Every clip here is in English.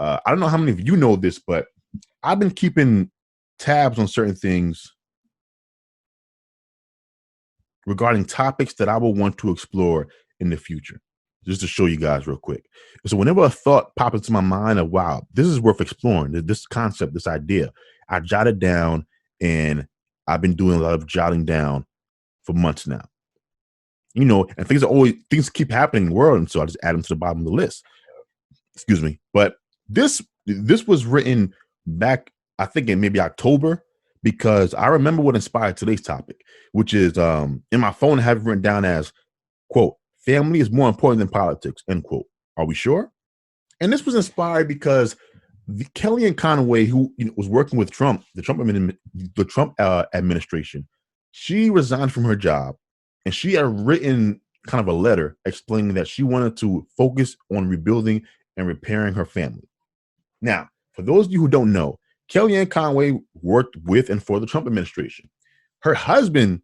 I don't know how many of you know this, but I've been keeping tabs on certain things regarding topics that I will want to explore in the future. Just to show you guys real quick. So whenever a thought pops into my mind of, wow, this is worth exploring, this concept, this idea, I jot it down, and I've been doing a lot of jotting down for months now. And things keep happening in the world, and so I just add them to the bottom of the list. Excuse me. But this was written back, I think, in maybe October, because I remember what inspired today's topic, which is in my phone I have it written down as, quote, family is more important than politics, end quote. Are we sure? And this was inspired because Kellyanne Conway, who was working with Trump, the Trump administration, she resigned from her job, and she had written kind of a letter explaining that she wanted to focus on rebuilding and repairing her family. Now, for those of you who don't know, Kellyanne Conway worked with and for the Trump administration. Her husband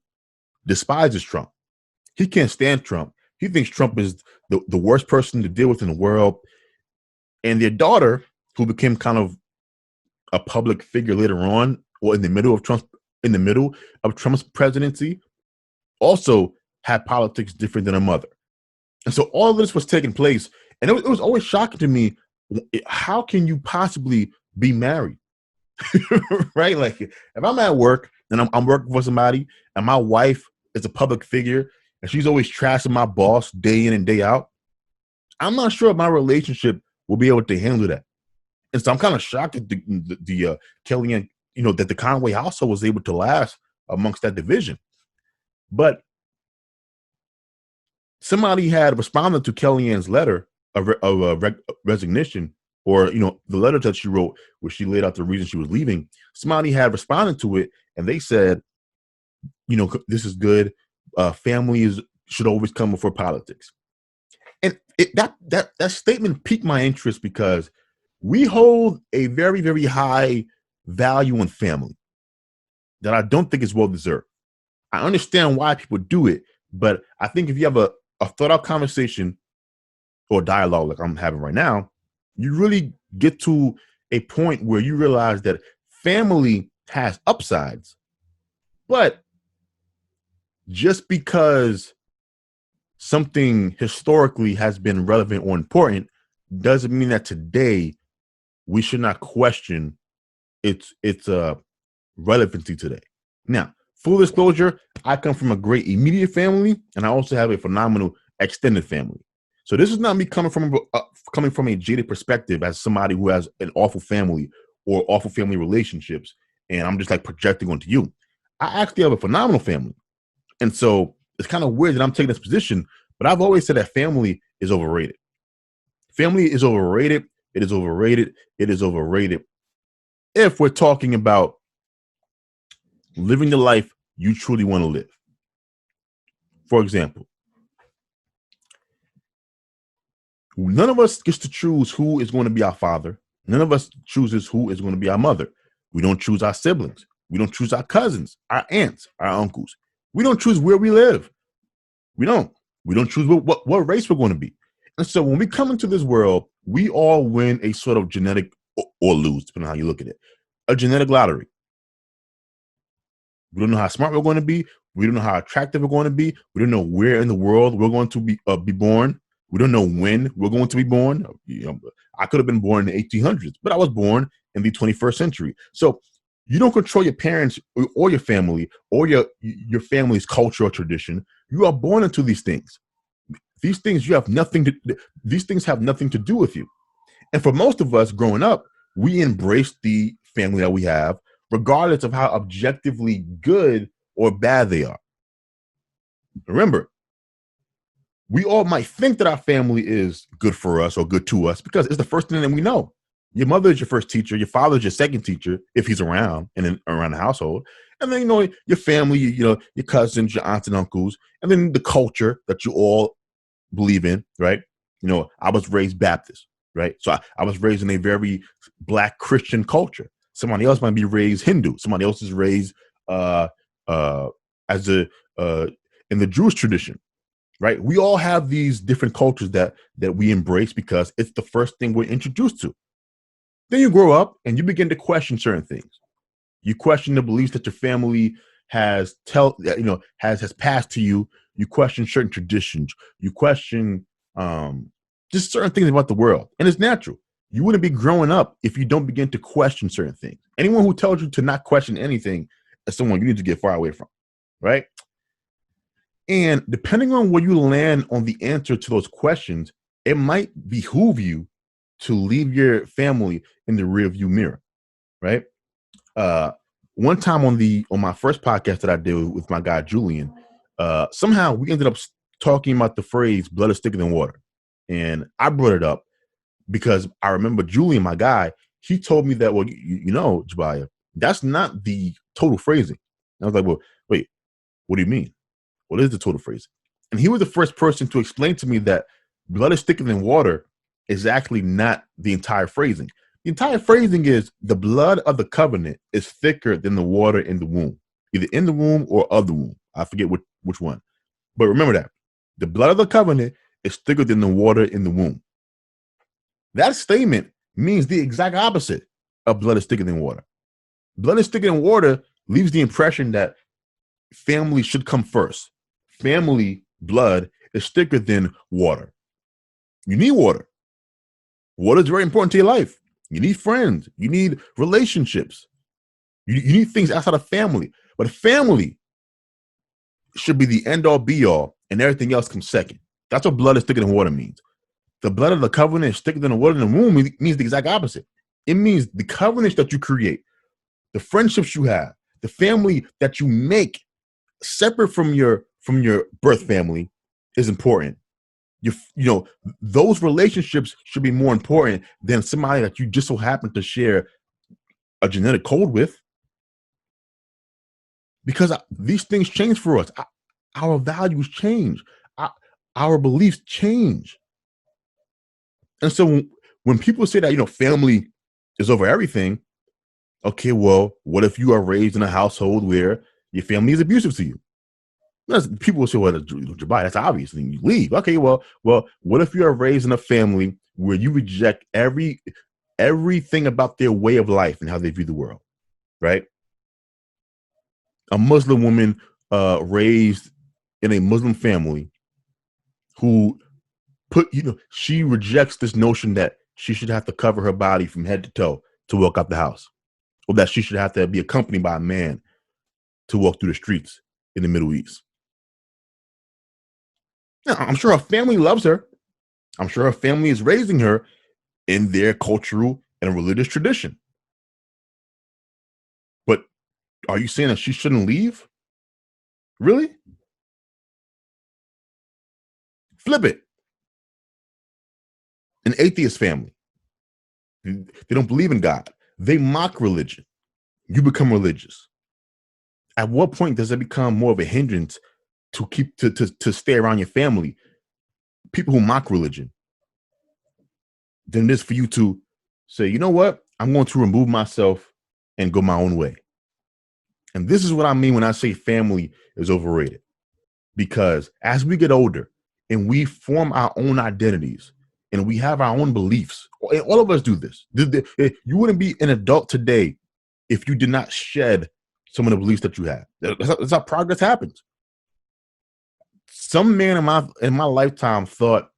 despises Trump. He can't stand Trump. He thinks Trump is the worst person to deal with in the world. And their daughter, who became kind of a public figure later on, or in the middle of Trump's presidency, also had politics different than her mother. And so all of this was taking place. And it was always shocking to me. How can you possibly be married? Right? Like, if I'm at work and I'm working for somebody, and my wife is a public figure and she's always trashing my boss day in and day out, I'm not sure if my relationship will be able to handle that. And so I'm kind of shocked that the Kellyanne, that the Conway household was able to last amongst that division. But somebody had responded to Kellyanne's letter of resignation, or the letter that she wrote where she laid out the reason she was leaving. Somebody had responded to it, and they said, this is good. Families should always come before politics. And that statement piqued my interest because we hold a very, very high value on family that I don't think is well deserved. I understand why people do it, but I think if you have a thought out conversation or dialogue like I'm having right now, you really get to a point where you realize that family has upsides, but just because something historically has been relevant or important doesn't mean that today we should not question its relevancy today. Now, full disclosure, I come from a great immediate family, and I also have a phenomenal extended family. So this is not me coming from a jaded perspective as somebody who has an awful family or awful family relationships, and I'm just like projecting onto you. I actually have a phenomenal family. And so it's kind of weird that I'm taking this position, but I've always said that family is overrated. Family is overrated. It is overrated. It is overrated. If we're talking about living the life you truly want to live. For example, none of us gets to choose who is going to be our father. None of us chooses who is going to be our mother. We don't choose our siblings. We don't choose our cousins, our aunts, our uncles. We don't choose where we live. We don't choose what race we're going to be. And so when we come into this world, we all win a sort of genetic, or lose, depending on how you look at it, a genetic lottery. We don't know how smart we're going to be. We don't know how attractive we're going to be. We don't know where in the world we're going to be born. We don't know when we're going to be born. I could have been born in the 1800s, but I was born in the 21st century. So you don't control your parents or your family or your family's culture or tradition. You are born into these things. These things have nothing to do with you. And for most of us growing up, we embrace the family that we have, regardless of how objectively good or bad they are. Remember, we all might think that our family is good for us or good to us because it's the first thing that we know. Your mother is your first teacher. Your father is your second teacher, if he's around and around the household. And then, your family, your cousins, your aunts and uncles, and then the culture that you all believe in, right? I was raised Baptist, right? So I was raised in a very Black Christian culture. Somebody else might be raised Hindu. Somebody else is raised in the Jewish tradition, right? We all have these different cultures that we embrace because it's the first thing we're introduced to. Then you grow up and you begin to question certain things. You question the beliefs that your family has passed to you. You question certain traditions. You question just certain things about the world, and it's natural. You wouldn't be growing up if you don't begin to question certain things. Anyone who tells you to not question anything is someone you need to get far away from, right? And depending on where you land on the answer to those questions, it might behoove you to leave your family in the rearview mirror, right? Uh, One time on my first podcast that I did with my guy Julian, somehow we ended up talking about the phrase "blood is thicker than water," and I brought it up because I remember Julian, my guy, he told me that, well, Jabaya, that's not the total phrasing. And I was like, well, wait, what do you mean? What is the total phrasing? And he was the first person to explain to me that blood is thicker than water is actually not the entire phrasing. The entire phrasing is the blood of the covenant is thicker than the water in the womb, either in the womb or of the womb. I forget which one. But remember that the blood of the covenant is thicker than the water in the womb. That statement means the exact opposite of blood is thicker than water. Blood is thicker than water leaves the impression that family should come first. Family blood is thicker than water. You need water. Water is very important to your life. You need friends. You need relationships. You need things outside of family. But family should be the end all be all, and everything else comes second. That's what blood is thicker than water means. The blood of the covenant is thicker than the water in the womb means the exact opposite. It means the covenants that you create, the friendships you have, the family that you make separate from your birth family is important. Those relationships should be more important than somebody that you just so happen to share a genetic code with, because these things change for us. Our values change. Our beliefs change. And so when people say that, family is over everything, okay, well, what if you are raised in a household where your family is abusive to you? People will say, well, Jabari, that's obvious. Then you leave. Okay, well, what if you are raised in a family where you reject everything about their way of life and how they view the world, right? A Muslim woman raised in a Muslim family who she rejects this notion that she should have to cover her body from head to toe to walk out the house, or that she should have to be accompanied by a man to walk through the streets in the Middle East. Now, I'm sure her family loves her. I'm sure her family is raising her in their cultural and religious tradition. But are you saying that she shouldn't leave? Really? Flip it. An atheist family. They don't believe in God. They mock religion. You become religious. At what point does it become more of a hindrance to stay around your family, people who mock religion, than it is for you to say, you know what? I'm going to remove myself and go my own way. And this is what I mean when I say family is overrated. Because as we get older and we form our own identities and we have our own beliefs, and all of us do this. You wouldn't be an adult today if you did not shed some of the beliefs that you have. That's how progress happens. Some man in my lifetime thought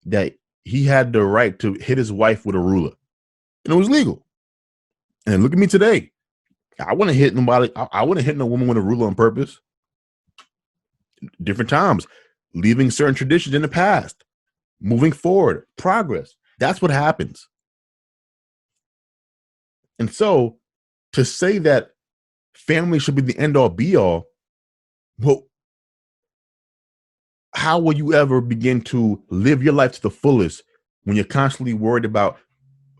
that he had the right to hit his wife with a ruler, and it was legal. And look at me today. I wouldn't hit nobody. I wouldn't hit no woman with a ruler on purpose. Different times, leaving certain traditions in the past, moving forward, progress. That's what happens. And so to say that family should be the end all be all, well, how will you ever begin to live your life to the fullest when you're constantly worried about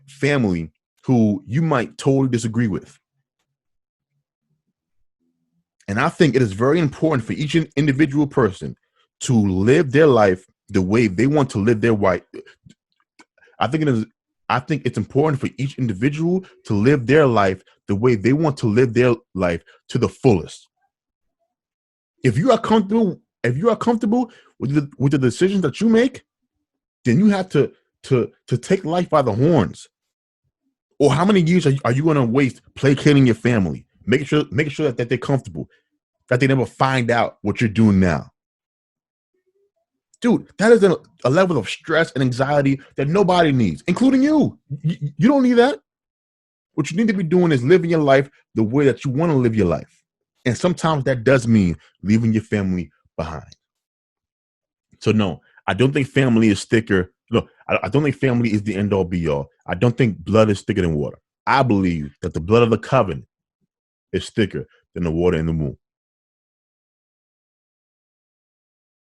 family who you might totally disagree with? And I think it is very important for each individual person to live their life the way they want to live their life. I think it's important for each individual to live their life the way they want to live their life to the fullest. If you are comfortable with the decisions that you make, then you have to take life by the horns. Or how many years are you going to waste placating your family, making sure that they're comfortable, that they never find out what you're doing now? Dude, that is a level of stress and anxiety that nobody needs, including you. You don't need that. What you need to be doing is living your life the way that you want to live your life. And sometimes that does mean leaving your family behind. So no, I don't think family is thicker. No, I don't think family is the end all be all. I don't think blood is thicker than water. I believe that the blood of the covenant is thicker than the water in the womb.